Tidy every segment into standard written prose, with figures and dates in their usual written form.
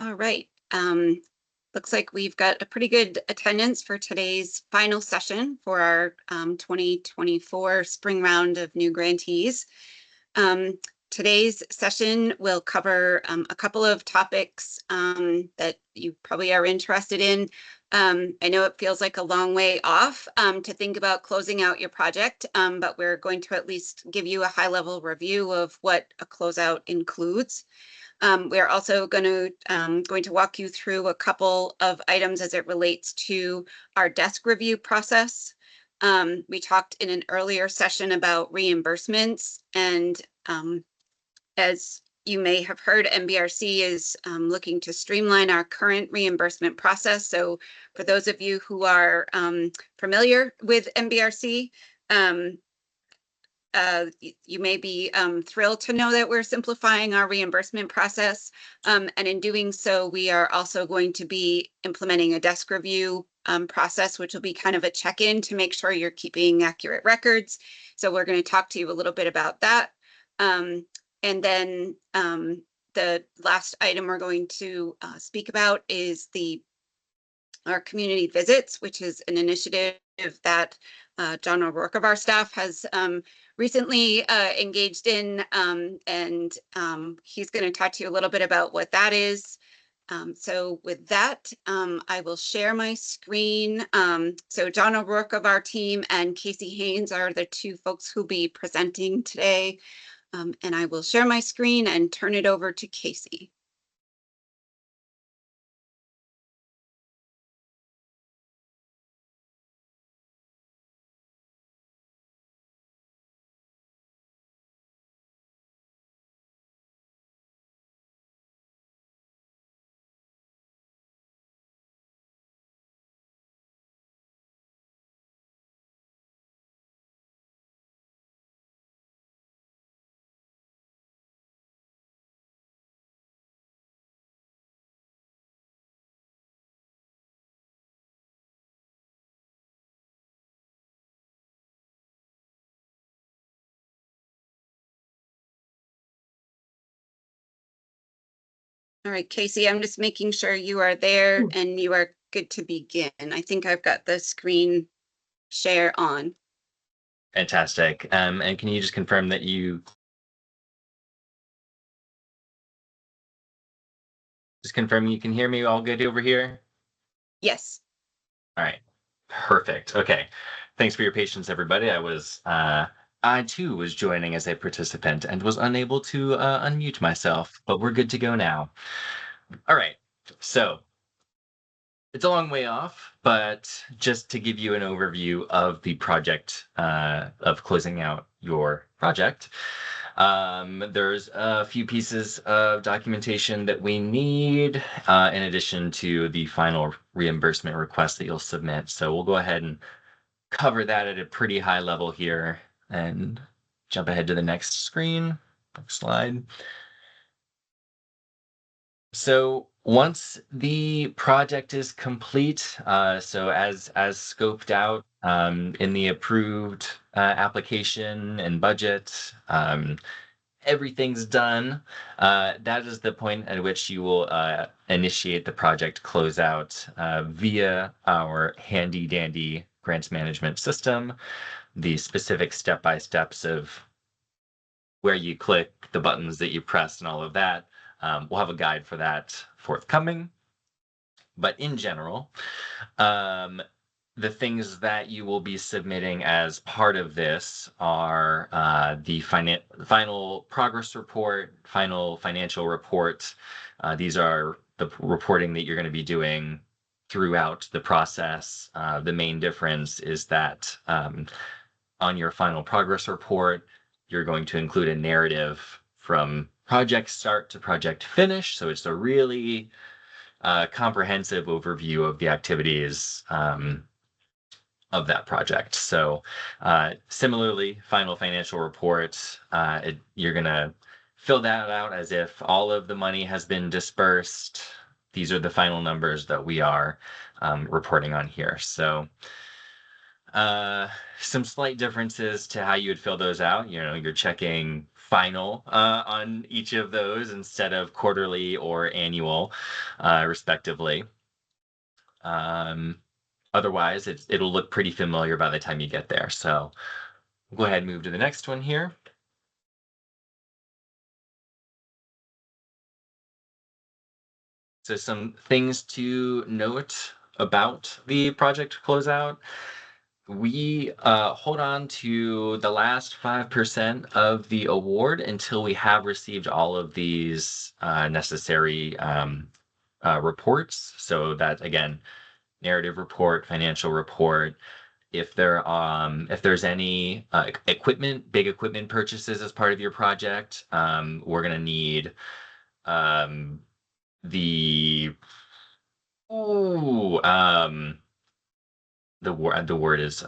All right. Looks like we've got a pretty good attendance for today's final session for our 2024 spring round of new grantees. Today's session will cover a couple of topics that you probably are interested in. I know it feels like a long way off to think about closing out your project, but we're going to at least give you a high-level review of what a closeout includes. We're also going to walk you through a couple of items as it relates to our desk review process. We talked in an earlier session about reimbursements, and as you may have heard, NBRC is looking to streamline our current reimbursement process. So for those of you who are familiar with NBRC, you may be thrilled to know that we're simplifying our reimbursement process. And in doing so, we are also going to be implementing a desk review process, which will be kind of a check-in to make sure you're keeping accurate records. So we're going to talk to you a little bit about that. And then the last item we're going to speak about is our community visits, which is an initiative that John O'Rourke of our staff has recently engaged in, and he's going to talk to you a little bit about what that is. So with that, I will share my screen. So John O'Rourke of our team and Casey Haynes are the two folks who'll be presenting today. And I will share my screen and turn it over to Casey. All right, Casey, I'm just making sure you are there and you are good to begin. I think I've got the screen share on. Fantastic. And can you just confirm that you can hear me all good over here? Yes. All right. Perfect. Okay. Thanks for your patience, everybody. I too was joining as a participant and was unable to unmute myself, but we're good to go now. All right. So it's a long way off, but just to give you an overview of the project, of closing out your project, there's a few pieces of documentation that we need in addition to the final reimbursement request that you'll submit. So we'll go ahead and cover that at a pretty high level here and jump ahead to the next screen, next slide. So once the project is complete, so as scoped out in the approved application and budget, everything's done. That is the point at which you will initiate the project closeout via our handy dandy grant management system. The specific step-by-steps of where you click, the buttons that you press, and all of that. We'll have a guide for that forthcoming. But in general, the things that you will be submitting as part of this are the final progress report, final financial report. These are the reporting that you're going to be doing throughout the process. The main difference is that on your final progress report, you're going to include a narrative from project start to project finish. So it's a really comprehensive overview of the activities of that project. So similarly, final financial report, you're going to fill that out as if all of the money has been dispersed. These are the final numbers that we are reporting on here. So Uh, some slight differences to how you would fill those out. You're checking final on each of those instead of quarterly or annual, respectively. Um, Otherwise, it'll look pretty familiar by the time you get there. So we'll go ahead and move to the next one here. So some things to note about the project closeout. We hold on to the last 5% of the award until we have received all of these necessary reports. So that, again, narrative report, financial report. If there's any big equipment purchases as part of your project, we're gonna need um, the ooh, the word is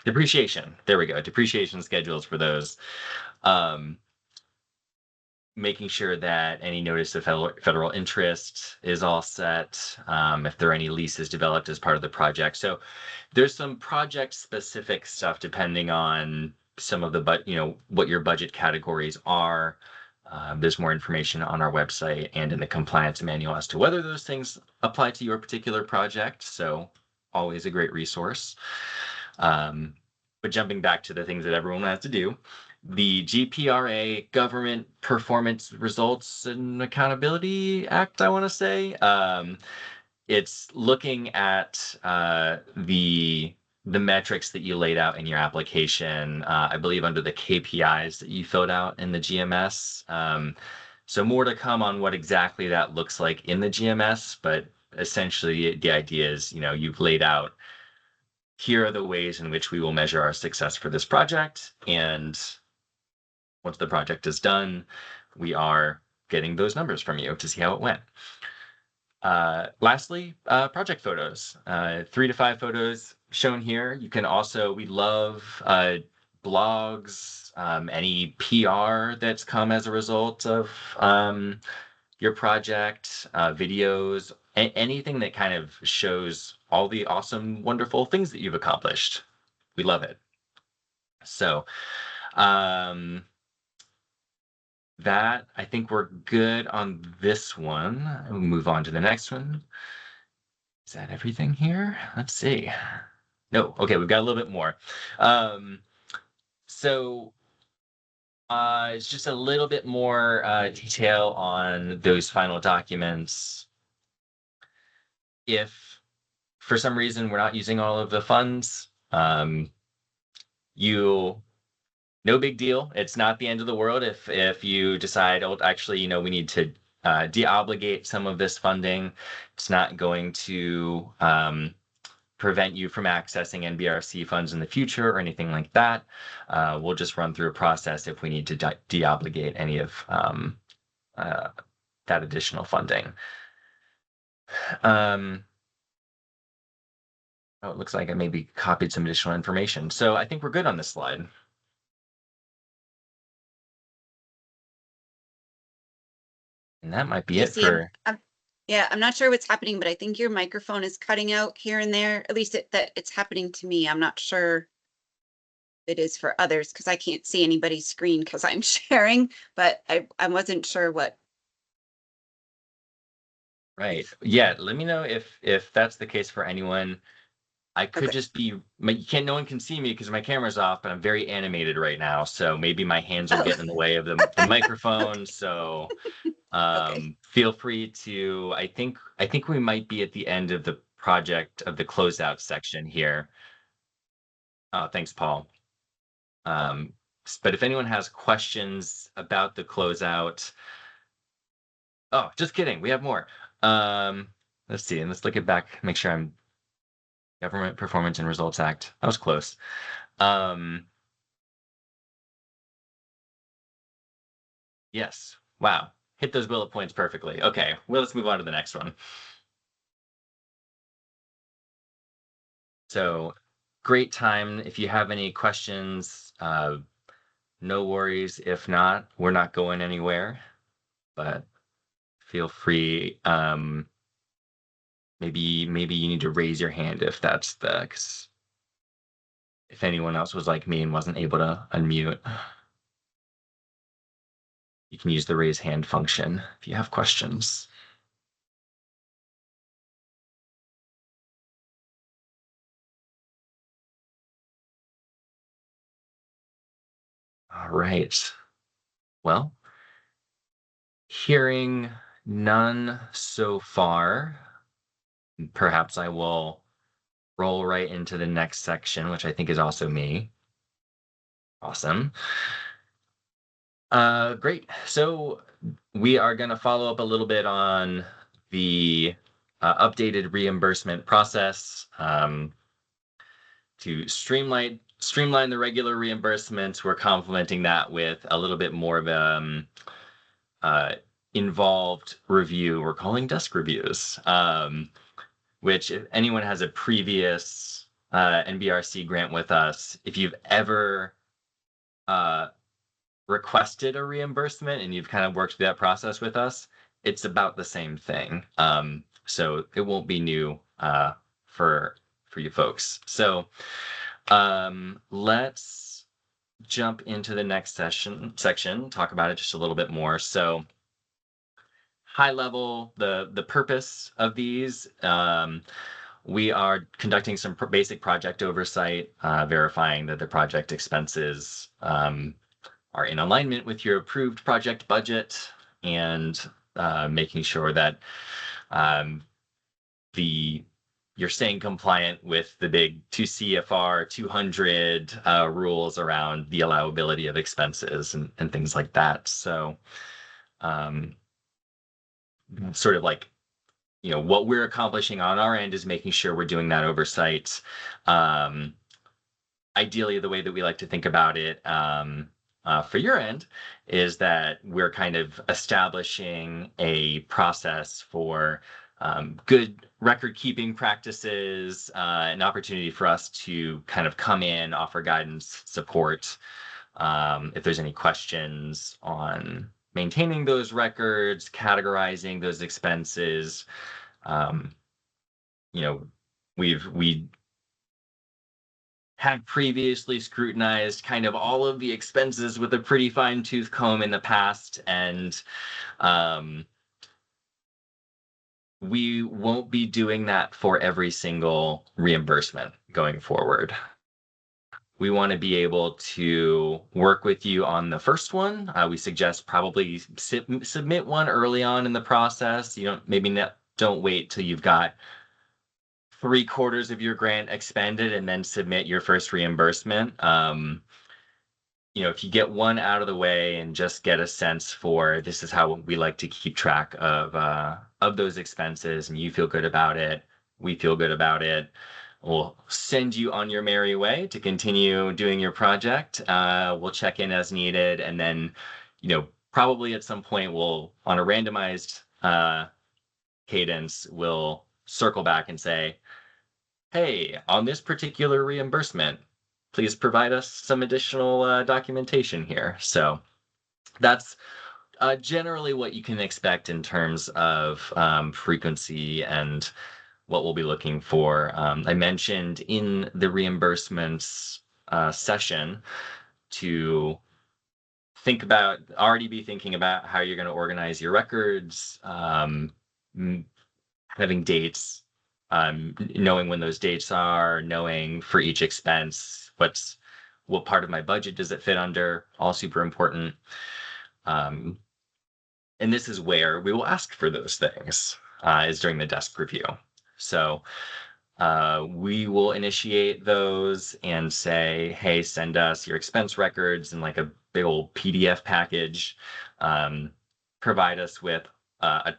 depreciation. There we go. Depreciation schedules for those. Um, Making sure that any notice of federal interest is all set. If there are any leases developed as part of the project. So there's some project specific stuff depending on some of the what your budget categories are. There's more information on our website and in the compliance manual as to whether those things apply to your particular project. So always a great resource. But jumping back to the things that everyone has to do, the GPRA, Government Performance Results and Accountability Act, I want to say. It's looking at the metrics that you laid out in your application, I believe under the KPIs that you filled out in the GMS. So more to come on what exactly that looks like in the GMS, but essentially the idea is, you've laid out, here are the ways in which we will measure our success for this project. And once the project is done, we are getting those numbers from you to see how it went. Lastly, project photos. 3 to 5 photos shown here. You can also, we love blogs, any PR that's come as a result of your project, videos, anything that kind of shows all the awesome, wonderful things that you've accomplished. We love it. So, that, I think we're good on this one. We'll move on to the next one. Is that everything here? Let's see. No, okay, we've got a little bit more. Um, so it's just a little bit more detail on those final documents. If for some reason we're not using all of the funds, you no big deal. It's not the end of the world if you decide, oh, actually, we need to deobligate some of this funding. It's not going to prevent you from accessing NBRC funds in the future or anything like that. We'll just run through a process if we need to deobligate any of that additional funding. Oh, it looks like I maybe copied some additional information. So I think we're good on this slide. And that might be it Casey, for. yeah, I'm not sure what's happening, but I think your microphone is cutting out here and there. At least that it's happening to me. I'm not sure it is for others because I can't see anybody's screen because I'm sharing, but I wasn't sure what. Right. Yeah. Let me know if that's the case for anyone. I could Okay. just be. No one can see me because my camera's off, but I'm very animated right now. So maybe my hands are Oh, getting in the way of the microphone. So okay. feel free to. I think we might be at the end of the project of the closeout section here. Thanks, Paul. But if anyone has questions about the closeout, oh, just kidding. We have more. Let's see, and let's look it back. Make sure I'm Government Performance and Results Act. That was close. Um, yes. Wow. Hit those bullet points perfectly. Okay. Well, let's move on to the next one. So, great time. If you have any questions, no worries. If not, we're not going anywhere. But feel free. maybe you need to raise your hand if that's the, 'cause if anyone else was like me and wasn't able to unmute, you can use the raise hand function if you have questions. All right. Well, hearing none so far, perhaps I will roll right into the next section, which I think is also me. Awesome. Great. So we are going to follow up a little bit on the updated reimbursement process to streamline the regular reimbursements. We're complementing that with a little bit more of uh, involved review. We're calling desk reviews, which if anyone has a previous NBRC grant with us, if you've ever uh, requested a reimbursement and you've kind of worked through that process with us, it's about the same thing. So it won't be new for you folks. So let's jump into the next section, talk about it just a little bit more. So high level, the purpose of these. We are conducting some basic project oversight, verifying that the project expenses are in alignment with your approved project budget, and making sure that um, you're staying compliant with the big 2 CFR 200 rules around the allowability of expenses and things like that. So um, sort of like, what we're accomplishing on our end is making sure we're doing that oversight. Ideally, the way that we like to think about it for your end is that we're kind of establishing a process for good record keeping practices, an opportunity for us to kind of come in, offer guidance, support. If there's any questions on maintaining those records, categorizing those expenses, um, you know, we have previously scrutinized kind of all of the expenses with a pretty fine tooth comb in the past, and um, we won't be doing that for every single reimbursement going forward. We want to be able to work with you on the first one. We suggest probably submit one early on in the process. You don't wait till you've got 3/4 of your grant expended and then submit your first reimbursement. If you get one out of the way and just get a sense for this is how we like to keep track of those expenses, and you feel good about it, we feel good about it, we'll send you on your merry way to continue doing your project. We'll check in as needed, and then probably at some point we'll, on a randomized cadence, we'll circle back and say, hey, on this particular reimbursement, please provide us some additional documentation here. So that's generally what you can expect in terms of frequency and what we'll be looking for. I mentioned in the reimbursements session to already be thinking about how you're going to organize your records, having dates, knowing when those dates are, knowing for each expense what part of my budget does it fit under, all super important. And this is where we will ask for those things, is during the desk review. So we will initiate those and say, hey, send us your expense records in like a big old PDF package. Provide us with a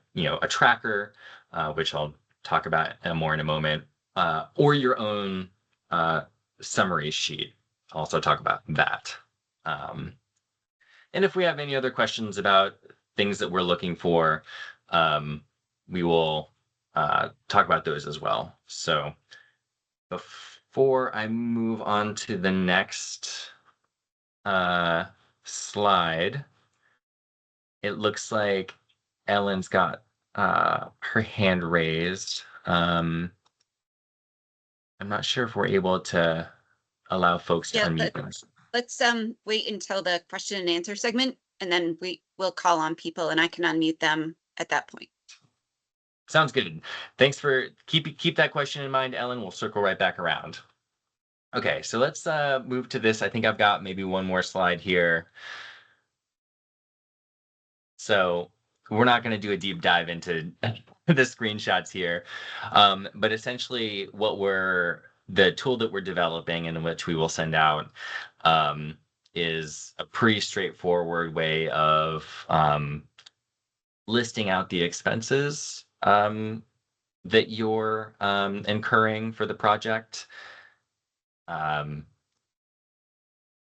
tracker, which I'll talk about more in a moment, or your own summary sheet. I'll also talk about that. And if we have any other questions about things that we're looking for, we will talk about those as well. So before I move on to the next slide, it looks like Ellen's got her hand raised. I'm not sure if we're able to allow folks to Yeah, unmute themselves. let's wait until the question and answer segment, and then we will call on people and I can unmute them at that point. Sounds good. Thanks for keep that question in mind, Ellen. We'll circle right back around. Okay, so let's move to this. I think I've got maybe one more slide here. So we're not going to do a deep dive into the screenshots here, but essentially the tool that we're developing and which we will send out is a pretty straightforward way of listing out the expenses that you're incurring for the project,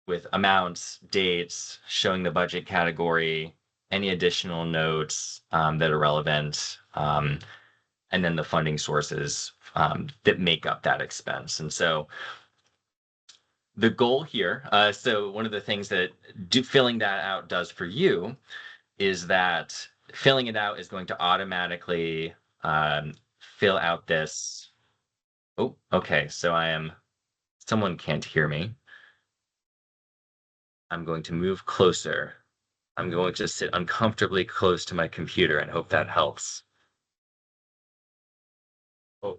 with amounts, dates, showing the budget category, any additional notes that are relevant, and then the funding sources that make up that expense. And so the goal here, so one of the things that filling that out does for you is that filling it out is going to automatically fill out this. Oh, okay. So someone can't hear me. I'm going to move closer. I'm going to sit uncomfortably close to my computer and hope that helps. Oh.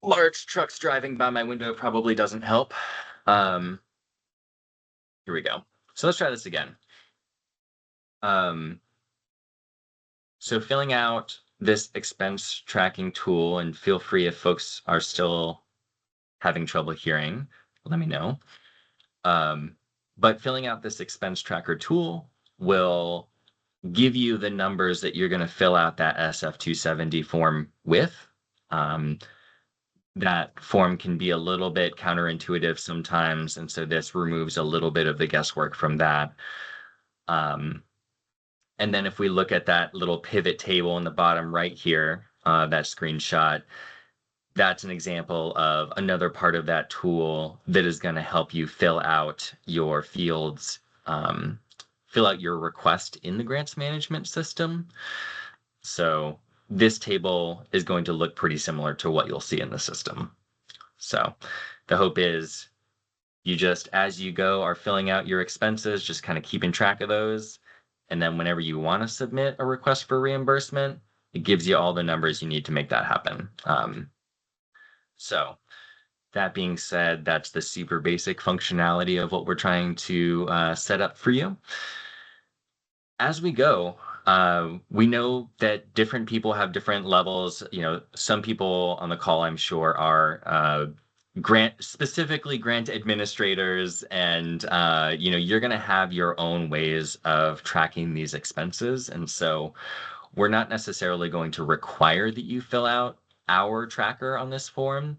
Large trucks driving by my window probably doesn't help. Here we go. So let's try this again. So filling out this expense tracking tool, and feel free if folks are still having trouble hearing, let me know. But filling out this expense tracker tool will give you the numbers that you're going to fill out that SF-270 form with. That form can be a little bit counterintuitive sometimes, and so this removes a little bit of the guesswork from that. And then if we look at that little pivot table in the bottom right here, that screenshot, that's an example of another part of that tool that is going to help you fill out your fields, fill out your request in the grants management system. So this table is going to look pretty similar to what you'll see in the system. So the hope is you just, as you go, are filling out your expenses, just kind of keeping track of those. And then whenever you want to submit a request for reimbursement, it gives you all the numbers you need to make that happen. So that being said, that's the super basic functionality of what we're trying to set up for you. As we go, we know that different people have different levels. You know, some people on the call, I'm sure, are specifically grant administrators, and you're going to have your own ways of tracking these expenses. And so we're not necessarily going to require that you fill out our tracker on this form.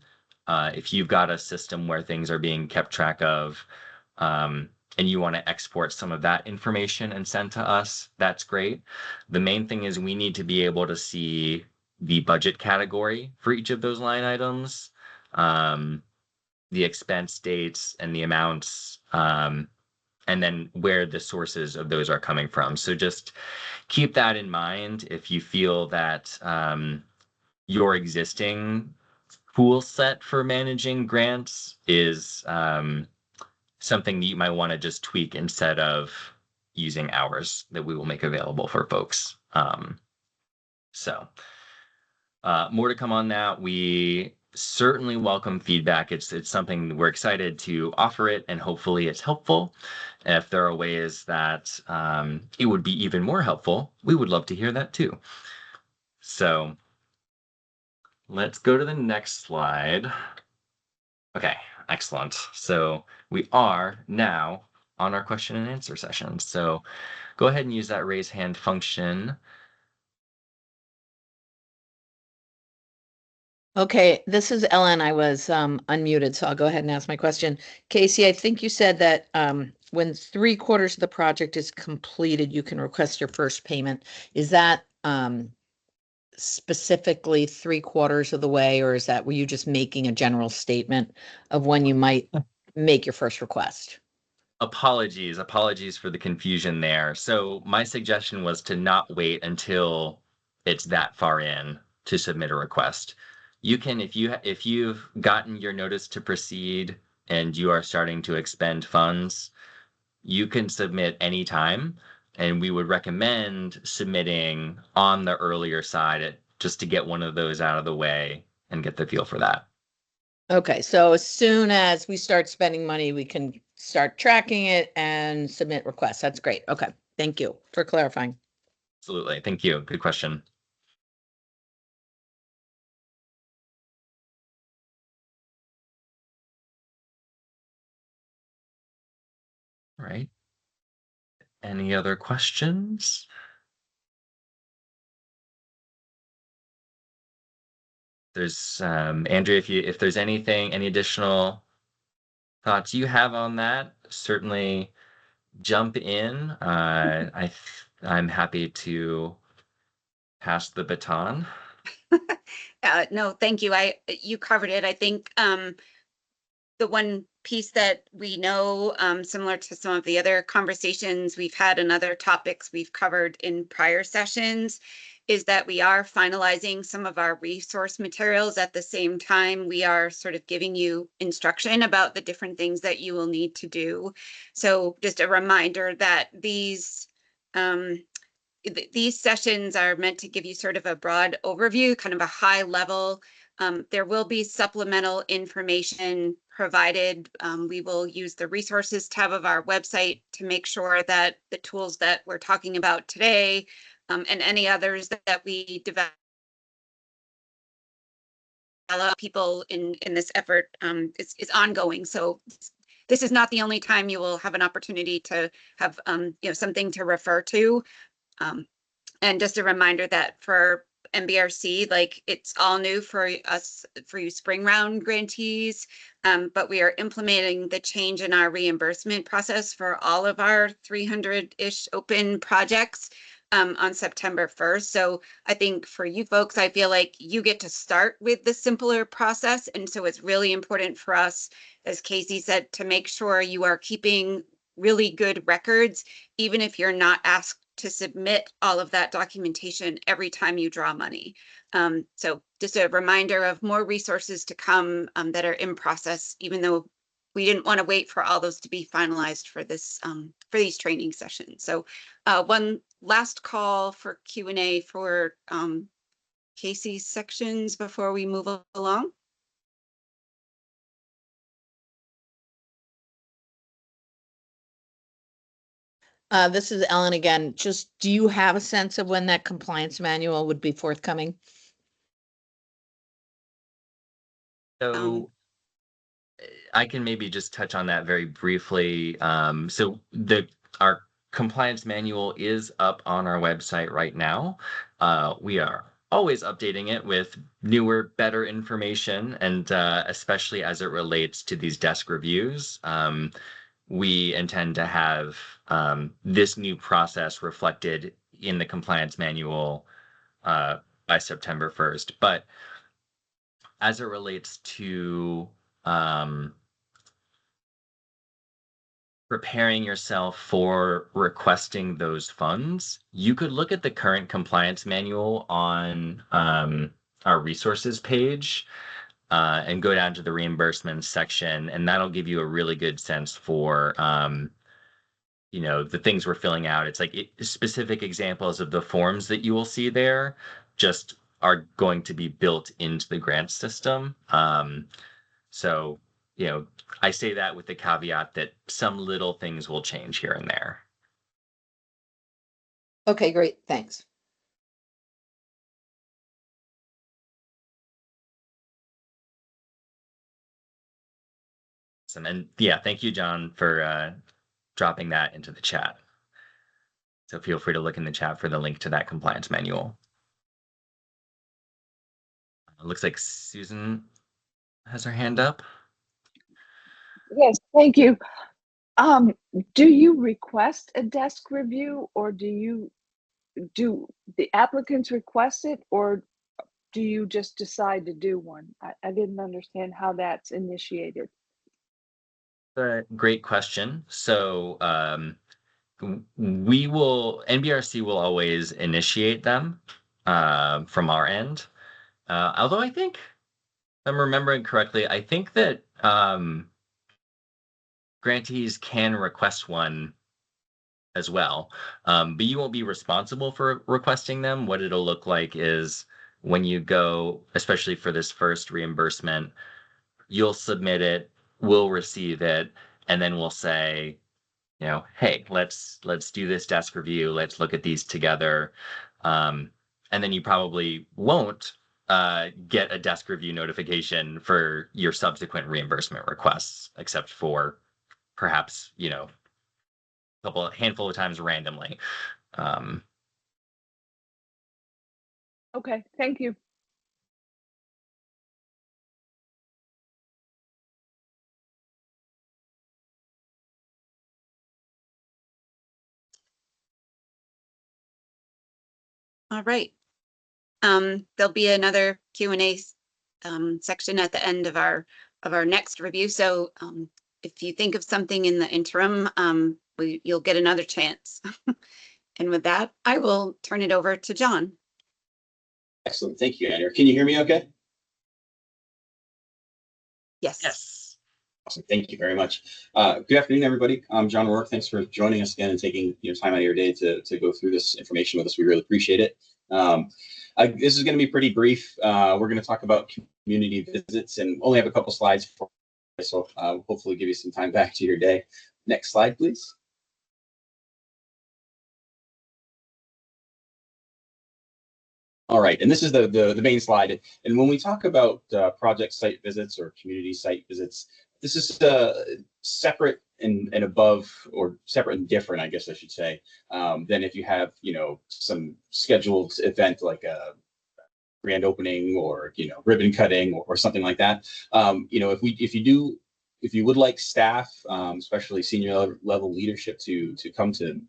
If you've got a system where things are being kept track of, and you want to export some of that information and send to us, that's great. The main thing is we need to be able to see the budget category for each of those line items, the expense dates and the amounts, and then where the sources of those are coming from. So just keep that in mind if you feel that your existing tool set for managing grants is something that you might want to just tweak instead of using ours that we will make available for folks. So more to come on that. We certainly welcome feedback. It's something we're excited to offer it, and hopefully it's helpful. If there are ways that it would be even more helpful, we would love to hear that too. So let's go to the next slide. Okay, excellent. So we are now on our question and answer session. So go ahead and use that raise hand function. Okay, this is Ellen. I was unmuted, so I'll go ahead and ask my question. Casey, I think you said that when 3/4 of the project is completed, you can request your first payment. Is that specifically 3/4 of the way, or were you just making a general statement of when you might make your first request? Apologies for the confusion there. So my suggestion was to not wait until it's that far in to submit a request. You can, if you've gotten your notice to proceed and you are starting to expend funds, you can submit anytime. And we would recommend submitting on the earlier side just to get one of those out of the way and get the feel for that. Okay, so as soon as we start spending money, we can start tracking it and submit requests. That's great. Okay, thank you for clarifying. Absolutely. Thank you. Good question. All right. Any other questions? There's Andrea, if there's any additional thoughts you have on that, certainly jump in. I'm happy to pass the baton. No, thank you. You covered it. I think the one piece that we know, similar to some of the other conversations we've had and other topics we've covered in prior sessions, is that we are finalizing some of our resource materials at the same time. We are sort of giving you instruction about the different things that you will need to do. So just a reminder that these sessions are meant to give you sort of a broad overview, kind of a high level. There will be supplemental information provided. We will use the resources tab of our website to make sure that the tools that we're talking about today and any others that we develop people in this effort is ongoing. So this is not the only time you will have an opportunity to have something to refer to. And just a reminder that for NBRC, like it's all new for us, for you spring round grantees, but we are implementing the change in our reimbursement process for all of our 300-ish open projects on September 1st. So I think for you folks, I feel like you get to start with the simpler process. And so it's really important for us, as Casey said, to make sure you are keeping really good records, even if you're not asked to submit all of that documentation every time you draw money. So just a reminder of more resources to come that are in process, even though we didn't want to wait for all those to be finalized for this for these training sessions. So one last call for Q&A for Casey's sections before we move along. This is Ellen again. Just, do you have a sense of when that compliance manual would be forthcoming? So I can maybe just touch on that very briefly. So our compliance manual is up on our website right now. We are always updating it with newer, better information, and especially as it relates to these desk reviews. We intend to have this new process reflected in the compliance manual by September 1st. But as it relates to preparing yourself for requesting those funds, you could look at the current compliance manual on our resources page and go down to the reimbursement section, and that'll give you a really good sense for the things we're filling out. It's like specific examples of the forms that you will see there just are going to be built into the grant system. So I say that with the caveat that some little things will change here and there. Okay, great. Thanks. And yeah, thank you, John, for dropping that into the chat. So feel free to look in the chat for the link to that compliance manual. It looks like Susan has her hand up. Yes, thank you. Do you request a desk review, or do the applicants request it, or do you just decide to do one? I didn't understand how that's initiated. Great question. So NBRC will always initiate them from our end. Although I think, if I'm remembering correctly, I think that grantees can request one as well. But you won't be responsible for requesting them. What it'll look like is when you go, especially for this first reimbursement, you'll submit it, we'll receive it, and then we'll say, hey, let's do this desk review. Let's look at these together. And then you probably won't get a desk review notification for your subsequent reimbursement requests, except for perhaps, handful of times randomly. Okay, thank you. All right. There'll be another Q&A section at the end of our next review. So if you think of something in the interim, you'll get another chance. And with that, I will turn it over to John. Excellent. Thank you, Andrew. Can you hear me okay? Yes. Yes. Awesome. Thank you very much. Good afternoon, everybody. I'm John Rourke. Thanks for joining us again and taking time out of your day to go through this information with us. We really appreciate it. This is going to be pretty brief. We're going to talk about community visits and only have a couple slides for you, so hopefully give you some time back to your day. Next slide, please. All right, and this is the main slide. And when we talk about project site visits or community site visits, this is separate and above, or separate and different, I guess I should say, than if you have some scheduled event like a grand opening or ribbon cutting or something like that. If you would like staff, especially senior level leadership, to come to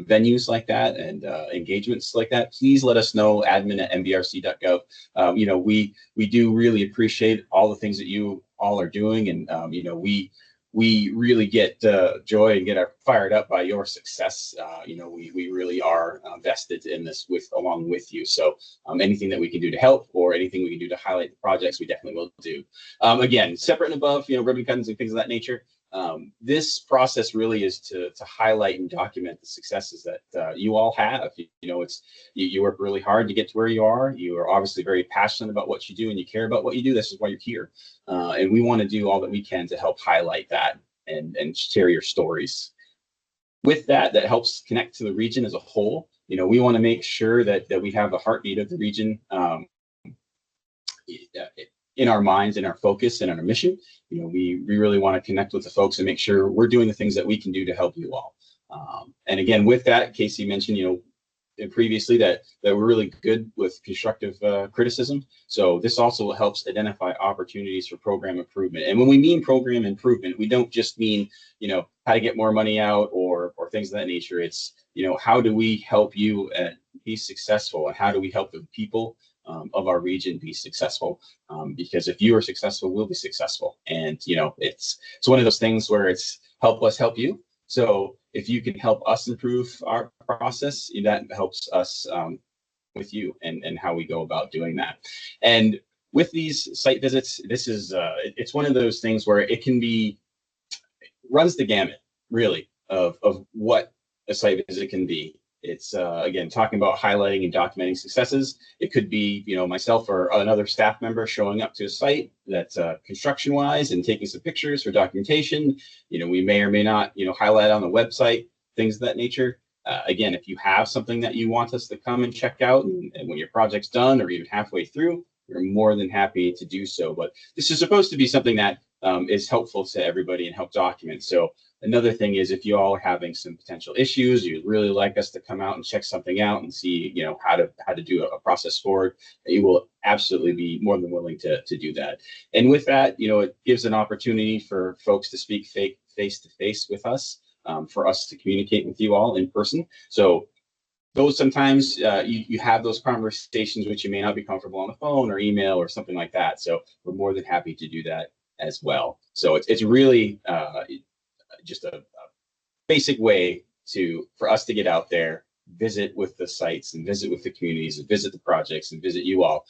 venues like that and engagements like that, please let us know, admin@nbrc.gov. We do really appreciate all the things that you all are doing, and we really get joy and get fired up by your success. We really are vested in this along with you. So anything that we can do to help, or anything we can do to highlight the projects, we definitely will do. Again, separate and above, ribbon cuttings and things of that nature. This process really is to highlight and document the successes that you all have. You work really hard to get to where you are. You are obviously very passionate about what you do, and you care about what you do. This is why you're here. And we want to do all that we can to help highlight that and share your stories. With that helps connect to the region as a whole. We want to make sure that we have the heartbeat of the region in our minds, in our focus, and in our mission. We really want to connect with the folks and make sure we're doing the things that we can do to help you all. And again, with that, Casey mentioned, previously that we're really good with constructive criticism. So this also helps identify opportunities for program improvement. And when we mean program improvement, we don't just mean, how to get more money out or things of that nature. It's, how do we help you be successful, and how do we help the people of our region be successful? Because if you are successful, we'll be successful. And it's one of those things where it's help us help you. So if you can help us improve our process, that helps us with you and how we go about doing that. And with these site visits, this is it's one of those things where it runs the gamut, really, of what a site visit can be. It's again, talking about highlighting and documenting successes. It could be, myself or another staff member showing up to a site that's construction wise and taking some pictures for documentation. We may or may not, highlight on the website, things of that nature. Again, if you have something that you want us to come and check out, and when your project's done or even halfway through, we're more than happy to do so. But this is supposed to be something that is helpful to everybody and help document. So another thing is, if you all are having some potential issues, you'd really like us to come out and check something out and see, how to do a process forward, you will absolutely be more than willing to do that. And with that, it gives an opportunity for folks to speak face to face with us, for us to communicate with you all in person. So those sometimes you have those conversations which you may not be comfortable on the phone or email or something like that. So we're more than happy to do that as well. So it's really just a basic way for us to get out there, visit with the sites and visit with the communities and visit the projects and visit you all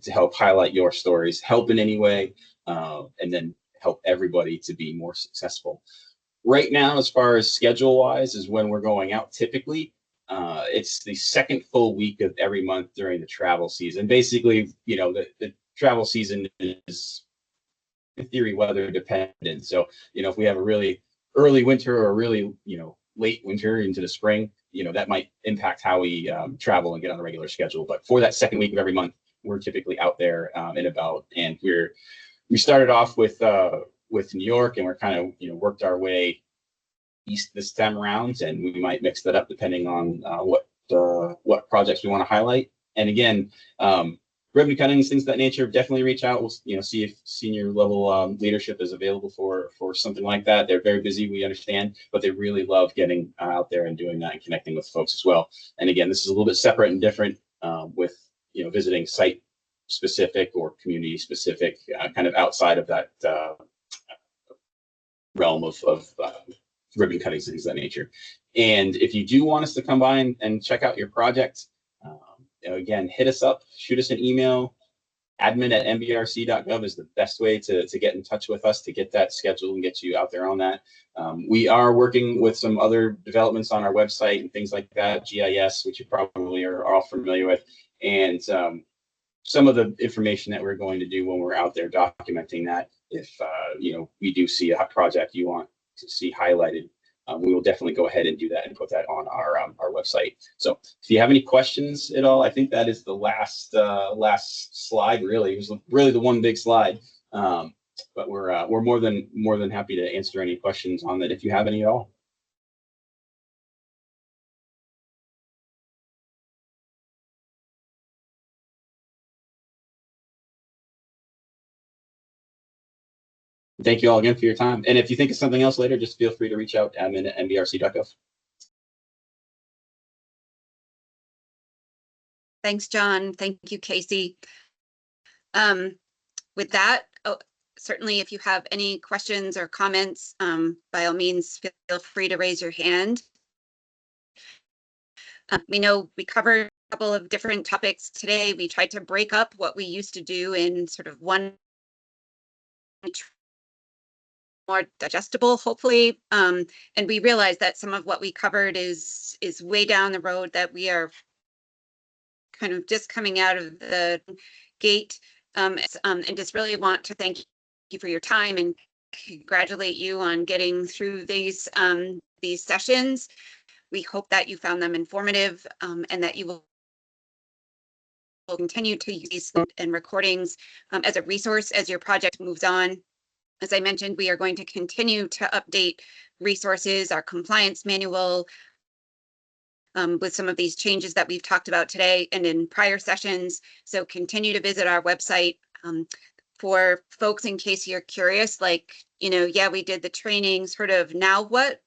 to help highlight your stories, help in any way, and then help everybody to be more successful. Right now, as far as schedule wise, is when we're going out typically. It's the second full week of every month during the travel season. Basically, you know, the travel season is in theory weather dependent. So, you know, if we have a really early winter or a really, you know, late winter into the spring, you know, that might impact how we travel and get on a regular schedule. But for that second week of every month, we're typically out there and about. And we started off with New York, and we're kind of, you know, worked our way east this time around, and we might mix that up depending on what projects we want to highlight. And again, ribbon cuttings, things of that nature, definitely reach out. We'll, you know, see if senior level leadership is available for something like that. They're very busy, we understand, but they really love getting out there and doing that and connecting with folks as well. And again, this is a little bit separate and different with, you know, visiting site specific or community specific, kind of outside of that realm of ribbon cuttings, things of that nature. And if you do want us to come by and check out your project, again, hit us up, shoot us an email. admin@nbrc.gov is the best way to get in touch with us, to get that scheduled and get you out there on that. We are working with some other developments on our website and things like that, GIS, which you probably are all familiar with. And some of the information that we're going to do when we're out there documenting that, if you know, we do see a project you want to see highlighted, we will definitely go ahead and do that and put that on our website. So if you have any questions at all, I think that is the last slide. Really, it was really the one big slide. But we're more than happy to answer any questions on that if you have any at all. Thank you all again for your time. And if you think of something else later, just feel free to reach out to admin@nbrc.gov. Thanks, John. Thank you, Casey. With that, certainly if you have any questions or comments, by all means, feel free to raise your hand. We know we covered a couple of different topics today. We tried to break up what we used to do in sort of one more digestible, hopefully. And we realized that some of what we covered is way down the road, that we are kind of just coming out of the gate. And just really want to thank you for your time and congratulate you on getting through these sessions. We hope that you found them informative and that you will continue to use these and recordings as a resource as your project moves on. As I mentioned, we are going to continue to update resources, our compliance manual, with some of these changes that we've talked about today and in prior sessions. So continue to visit our website. For folks, in case you're curious, like, you know, yeah, we did the training, sort of now what?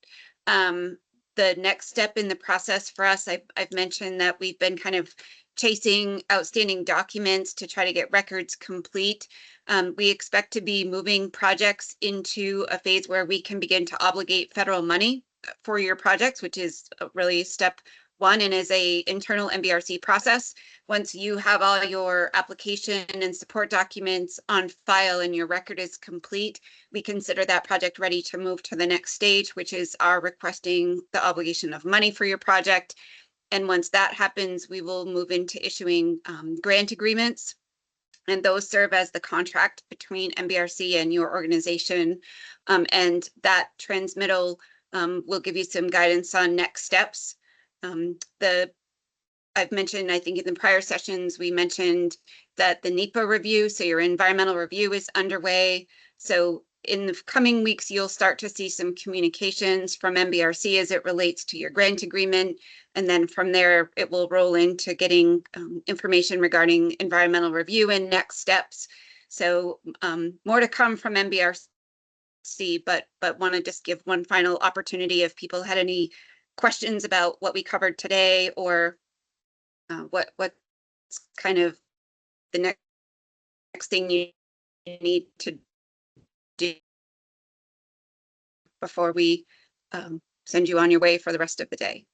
The next step in the process for us, I've mentioned that we've been kind of chasing outstanding documents to try to get records complete. We expect to be moving projects into a phase where we can begin to obligate federal money for your projects, which is really step one and is a internal NBRC process. Once you have all your application and support documents on file and your record is complete, we consider that project ready to move to the next stage, which is our requesting the obligation of money for your project. And once that happens, we will move into issuing grant agreements. And those serve as the contract between NBRC and your organization. And that transmittal will give you some guidance on next steps. I've mentioned, I think in the prior sessions, we mentioned that the NEPA review, so your environmental review is underway. So in the coming weeks, you'll start to see some communications from NBRC as it relates to your grant agreement. And then from there, it will roll into getting information regarding environmental review and next steps. So more to come from NBRC, but want to just give one final opportunity if people had any questions about what we covered today, or what's kind of the next thing you need to do before we send you on your way for the rest of the day.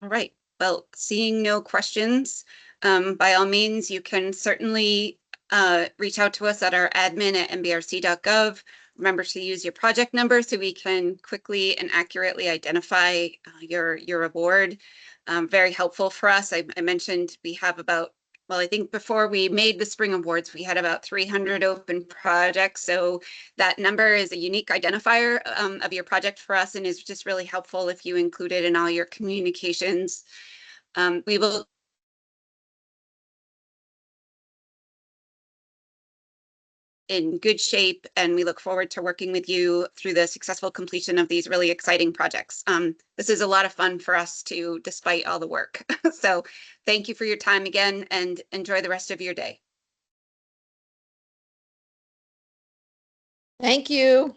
All right. Well, seeing no questions, by all means, you can certainly reach out to us at our admin@nbrc.gov. Remember to use your project number so we can quickly and accurately identify your award. Very helpful for us. I mentioned we have about, well, I think before we made the spring awards, we had about 300 open projects. So that number is a unique identifier of your project for us and is just really helpful if you include it in all your communications. We will in good shape, and we look forward to working with you through the successful completion of these really exciting projects. This is a lot of fun for us too, despite all the work. So thank you for your time again, and enjoy the rest of your day. Thank you.